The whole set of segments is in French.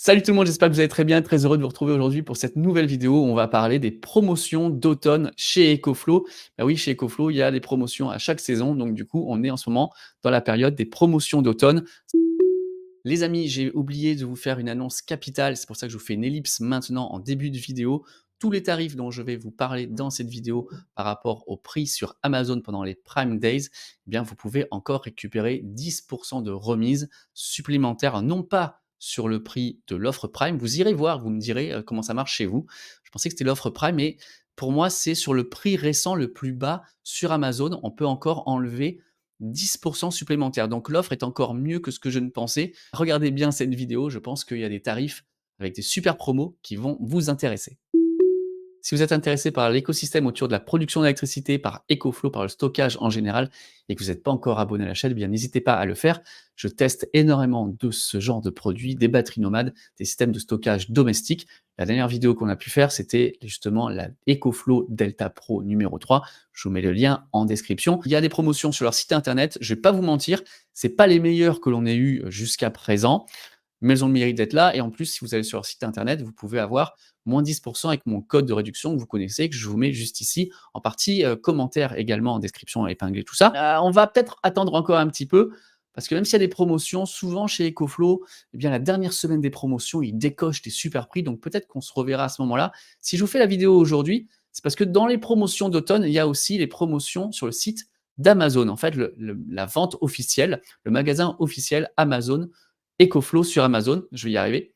Salut tout le monde, j'espère que vous allez très bien. Très heureux de vous retrouver aujourd'hui pour cette nouvelle vidéo où on va parler des promotions d'automne chez EcoFlow. Bah oui, chez EcoFlow, il y a des promotions à chaque saison. Donc du coup, on est en ce moment dans la période des promotions d'automne. Les amis, j'ai oublié de vous faire une annonce capitale. C'est pour ça que je vous fais une ellipse maintenant en début de vidéo. Tous les tarifs dont je vais vous parler dans cette vidéo par rapport au prix sur Amazon pendant les Prime Days, eh bien, vous pouvez encore récupérer 10% de remise supplémentaire, non pas sur le prix de l'offre Prime. Vous irez voir, vous me direz comment ça marche chez vous. Je pensais que c'était l'offre Prime, mais pour moi, c'est sur le prix récent le plus bas sur Amazon. On peut encore enlever 10% supplémentaires. Donc l'offre est encore mieux que ce que je ne pensais. Regardez bien cette vidéo, je pense qu'il y a des tarifs avec des super promos qui vont vous intéresser. Si vous êtes intéressé par l'écosystème autour de la production d'électricité, par EcoFlow, par le stockage en général, et que vous n'êtes pas encore abonné à la chaîne, eh bien n'hésitez pas à le faire. Je teste énormément de ce genre de produits, des batteries nomades, des systèmes de stockage domestiques. La dernière vidéo qu'on a pu faire, c'était justement la EcoFlow Delta Pro numéro 3. Je vous mets le lien en description. Il y a des promotions sur leur site internet. Je ne vais pas vous mentir, c'est pas les meilleurs que l'on ait eu jusqu'à présent, mais elles ont le mérite d'être là. Et en plus, si vous allez sur leur site internet, vous pouvez avoir moins 10% avec mon code de réduction que vous connaissez, que je vous mets juste ici, en partie commentaire également en description, épinglé tout ça. On va peut-être attendre encore un petit peu, parce que même s'il y a des promotions, souvent chez EcoFlow, eh bien, la dernière semaine des promotions, ils décochent des super prix, donc peut-être qu'on se reverra à ce moment-là. Si je vous fais la vidéo aujourd'hui, c'est parce que dans les promotions d'automne, il y a aussi les promotions sur le site d'Amazon. En fait, la vente officielle, le magasin officiel Amazon, EcoFlow sur Amazon, je vais y arriver.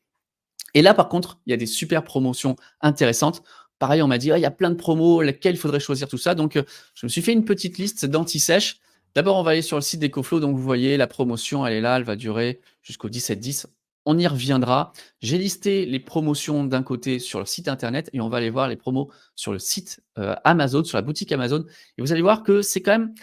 Et là, par contre, il y a des super promotions intéressantes. Pareil, on m'a dit: «Ah, il y a plein de promos, lesquelles il faudrait choisir?» tout ça. Donc, je me suis fait une petite liste d'anti-sèches. D'abord, on va aller sur le site d'EcoFlow. Donc, vous voyez, la promotion, elle est là, elle va durer jusqu'au 17-10. On y reviendra. J'ai listé les promotions d'un côté sur le site internet et on va aller voir les promos sur le site Amazon, sur la boutique Amazon. Et vous allez voir que c'est quand même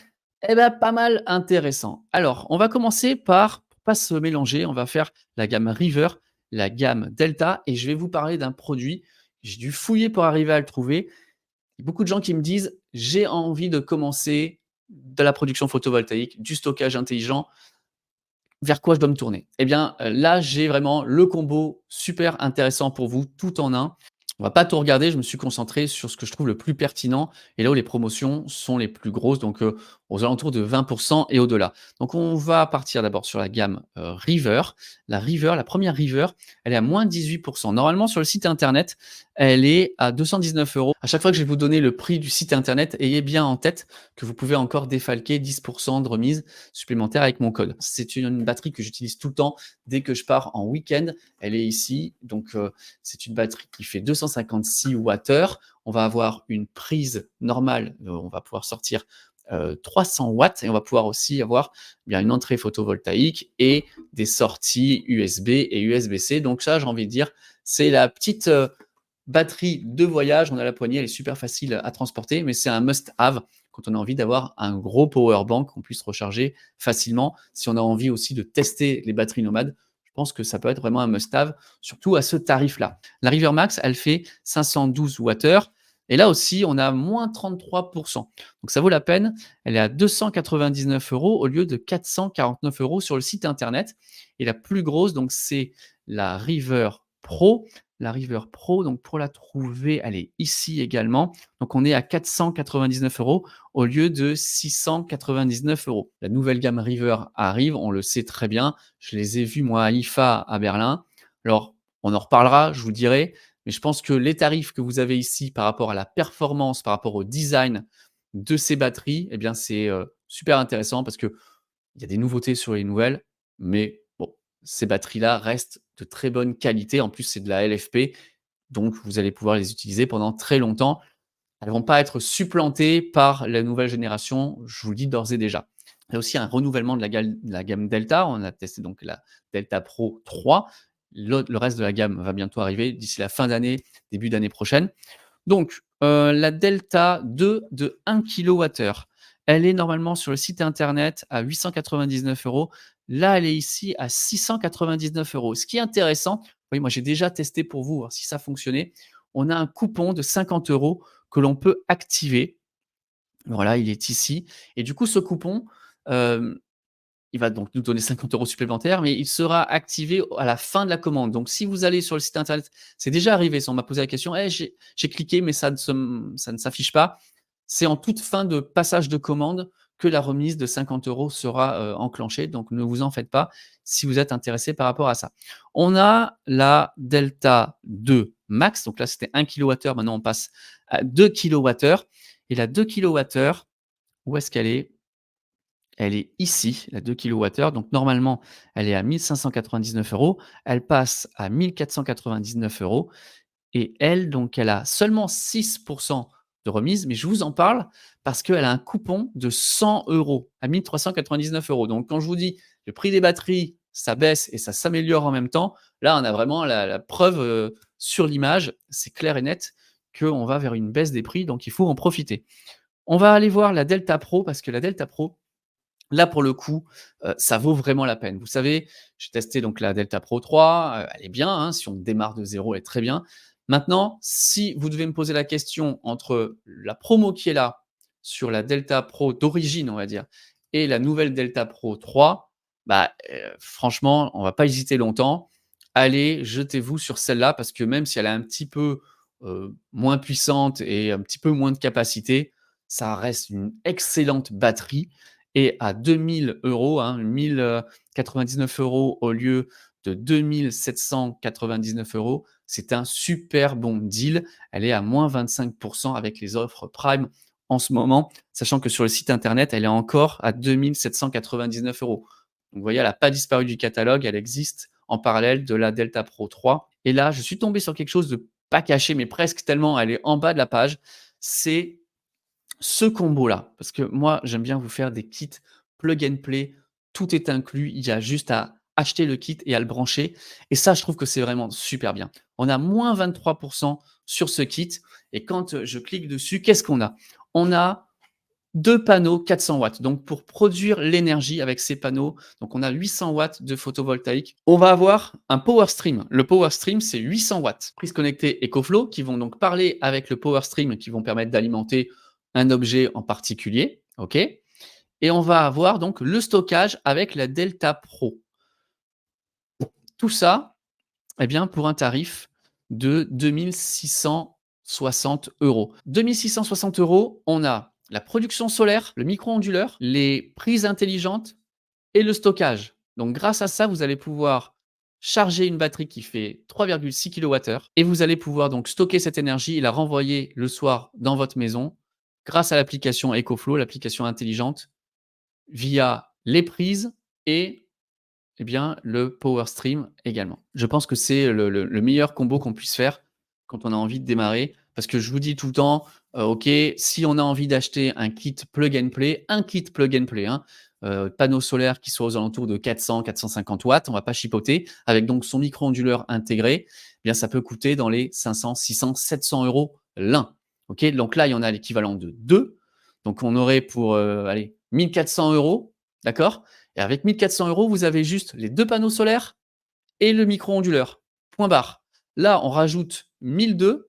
pas mal intéressant. Alors, on va commencer par, pour pas se mélanger, on va faire la gamme River, la gamme Delta, et je vais vous parler d'un produit. J'ai dû fouiller pour arriver à le trouver. Il y a beaucoup de gens qui me disent: «J'ai envie de commencer de la production photovoltaïque, du stockage intelligent, vers quoi je dois me tourner?» Eh bien, là, j'ai vraiment le combo super intéressant pour vous, tout en un. On va pas tout regarder, je me suis concentré sur ce que je trouve le plus pertinent et là où les promotions sont les plus grosses, donc aux alentours de 20 et au-delà. Donc on va partir d'abord sur la gamme, River. La River, la première River, elle est à moins 18. Normalement sur le site internet, elle est à 219 €. À chaque fois que je vais vous donner le prix du site internet, ayez bien en tête que vous pouvez encore défalquer 10 de remise supplémentaire avec mon code. C'est une batterie que j'utilise tout le temps dès que je pars en week-end. Elle est ici, donc c'est une batterie qui fait 256 Wh. On va avoir une prise normale, on va pouvoir sortir 300 watts et on va pouvoir aussi avoir bien une entrée photovoltaïque et des sorties USB et USB-C. Donc ça, j'ai envie de dire, c'est la petite batterie de voyage. On a la poignée, elle est super facile à transporter, mais c'est un must-have quand on a envie d'avoir un gros power bank qu'on puisse recharger facilement. Si on a envie aussi de tester les batteries nomades, je pense que ça peut être vraiment un must-have, surtout à ce tarif-là. La River Max, elle fait 512 Wh. Et là aussi, on a moins 33%. Donc ça vaut la peine. Elle est à 299 € au lieu de 449 € sur le site internet. Et la plus grosse, donc c'est la River Pro. La River Pro, donc pour la trouver, elle est ici également. Donc on est à 499 € au lieu de 699 €. La nouvelle gamme River arrive, on le sait très bien. Je les ai vus moi à IFA à Berlin. Alors, on en reparlera, je vous dirai, mais je pense que les tarifs que vous avez ici par rapport à la performance, par rapport au design de ces batteries, eh bien c'est, super intéressant parce qu'il y a des nouveautés sur les nouvelles, mais bon, ces batteries-là restent de très bonne qualité. En plus, c'est de la LFP, donc vous allez pouvoir les utiliser pendant très longtemps. Elles ne vont pas être supplantées par la nouvelle génération, je vous le dis d'ores et déjà. Il y a aussi un renouvellement de la gamme Delta. On a testé donc la Delta Pro 3. Le reste de la gamme va bientôt arriver d'ici la fin d'année, début d'année prochaine. Donc, la Delta 2 de 1 kWh, elle est normalement sur le site internet à 899 €. Là, elle est ici à 699 €. Ce qui est intéressant, oui, moi j'ai déjà testé pour vous, voir si ça fonctionnait. On a un coupon de 50 € que l'on peut activer. Voilà, il est ici et du coup ce coupon, hem Il va donc nous donner 50 € supplémentaires, mais il sera activé à la fin de la commande. Donc si vous allez sur le site internet, c'est déjà arrivé ça, on m'a posé la question: «Eh j'ai cliqué mais ça ne s'affiche pas». C'est en toute fin de passage de commande que la remise de 50 € sera, enclenchée, donc ne vous en faites pas si vous êtes intéressé par rapport à ça. On a la Delta 2 Max, donc là c'était 1 kWh, maintenant on passe à 2 kWh et la 2 kWh, où est-ce qu'elle est? Elle est ici, la 2 kWh, donc normalement, elle est à 1 599 €. Elle passe à 1 499 € et elle, donc elle a seulement 6 de remise, mais je vous en parle parce qu'elle a un coupon de 100 € à 1 399 €. Donc quand je vous dis: «Le prix des batteries, ça baisse et ça s'améliore en même temps», là, on a vraiment la preuve, sur l'image. C'est clair et net qu'on va vers une baisse des prix, donc il faut en profiter. On va aller voir la Delta Pro parce que la Delta Pro, là, pour le coup, ça vaut vraiment la peine. Vous savez, j'ai testé donc la Delta Pro 3, elle est bien, hein, si on démarre de zéro, elle est très bien. Maintenant, si vous devez me poser la question entre la promo qui est là, sur la Delta Pro d'origine, on va dire, et la nouvelle Delta Pro 3, bah, franchement, on va pas hésiter longtemps. Allez, jetez-vous sur celle-là parce que même si elle est un petit peu, moins puissante et un petit peu moins de capacité, ça reste une excellente batterie et à 2 000 €, hein, 99 € au lieu de 2 799 €, c'est un super bon deal. Elle est à moins 25 avec les offres Prime en ce moment, sachant que sur le site internet, elle est encore à 2 799 €. Donc vous voyez, elle a pas disparu du catalogue, elle existe en parallèle de la Delta Pro 3 et là, je suis tombé sur quelque chose de pas caché, mais presque tellement elle est en bas de la page. C'est ce combo-là, parce que moi, j'aime bien vous faire des kits plug and play, tout est inclus, il y a juste à acheter le kit et à le brancher et ça, je trouve que c'est vraiment super bien. On a moins 23 sur ce kit et quand, je clique dessus, qu'est-ce qu'on a? On a 2 panneaux 400 watts, donc pour produire l'énergie avec ces panneaux, donc on a 800 watts de photovoltaïque. On va avoir un power stream. Le power stream, c'est 800 watts. Prises connectées EcoFlow qui vont donc parler avec le power stream qui vont permettre d'alimenter un objet en particulier, OK? Et on va avoir donc le stockage avec la Delta Pro. Tout ça, eh bien, pour un tarif de 2 660 €. 2 660 €, on a la production solaire, le micro-onduleur, les prises intelligentes et le stockage. Donc grâce à ça, vous allez pouvoir charger une batterie qui fait 3,6 kWh et vous allez pouvoir donc stocker cette énergie et la renvoyer le soir dans votre maison grâce à l'application EcoFlow, l'application intelligente, via les prises et eh bien, le power stream également. Je pense que c'est le meilleur combo qu'on puisse faire quand on a envie de démarrer. Parce que je vous dis tout le temps, OK, si on a envie d'acheter un kit plug and play, un kit plug and play, hein, panneau solaire qui soit aux alentours de 400-450 watts, on va pas chipoter, avec donc son micro-onduleur intégré, eh bien ça peut coûter dans les 500, 600, 700 € l'un. OK, donc là, il y en a l'équivalent de 2. Donc on aurait pour, allez, 1 400 €, d'accord? Et avec 1 400 €, vous avez juste les 2 panneaux solaires et le micro-onduleur. Point barre. Là, on rajoute 1 200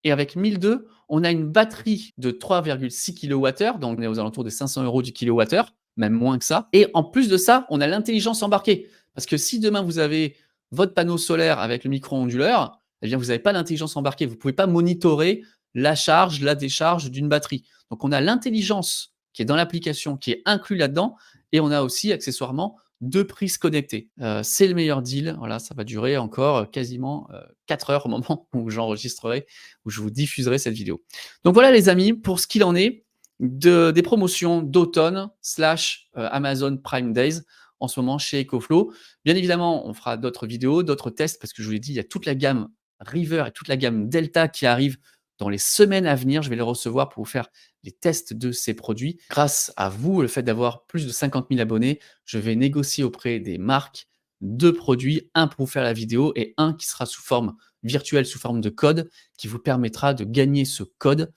et avec 1 200, on a une batterie de 3,6 kWh, donc on est aux alentours de 500 € du kilowattheure, même moins que ça. Et en plus de ça, on a l'intelligence embarquée. Parce que si demain vous avez votre panneau solaire avec le micro-onduleur, eh bien vous n'avez pas l'intelligence embarquée. Vous ne pouvez pas monitorer la charge, la décharge d'une batterie. Donc on a l'intelligence qui est dans l'application, qui est inclus là-dedans, et on a aussi accessoirement 2 prises connectées. C'est le meilleur deal. Voilà, ça va durer encore, quasiment, 4 heures au moment où j'enregistrerai, où je vous diffuserai cette vidéo. Donc voilà les amis, pour ce qu'il en est des promotions d'automne slash, Amazon Prime Days en ce moment chez EcoFlow. Bien évidemment, on fera d'autres vidéos, d'autres tests parce que je vous l'ai dit, il y a toute la gamme River et toute la gamme Delta qui arrive dans les semaines à venir. Je vais les recevoir pour vous faire les tests de ces produits. Grâce à vous, le fait d'avoir plus de 50 000 abonnés, je vais négocier auprès des marques 2 produits, un pour vous faire la vidéo et un qui sera sous forme virtuelle, sous forme de code, qui vous permettra de gagner ce code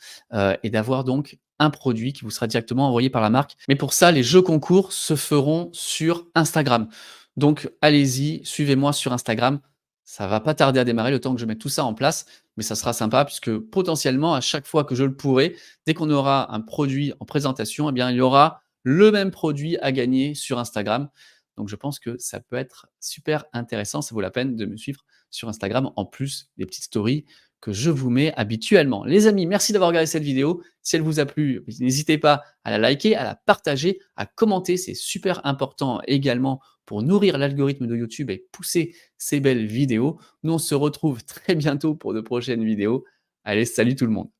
et d'avoir donc un produit qui vous sera directement envoyé par la marque. Mais pour ça, les jeux concours se feront sur Instagram. Donc allez-y, suivez-moi sur Instagram. Ça va pas tarder à démarrer le temps que je mette tout ça en place, mais ça sera sympa puisque potentiellement, à chaque fois que je le pourrai, dès qu'on aura un produit en présentation, eh bien, il y aura le même produit à gagner sur Instagram. Donc je pense que ça peut être super intéressant. Ça vaut la peine de me suivre sur Instagram, en plus des petites stories que je vous mets habituellement. Les amis, merci d'avoir regardé cette vidéo. Si elle vous a plu, n'hésitez pas à la liker, à la partager, à commenter. C'est super important également pour nourrir l'algorithme de YouTube et pousser ces belles vidéos. Nous, on se retrouve très bientôt pour de prochaines vidéos. Allez, salut tout le monde.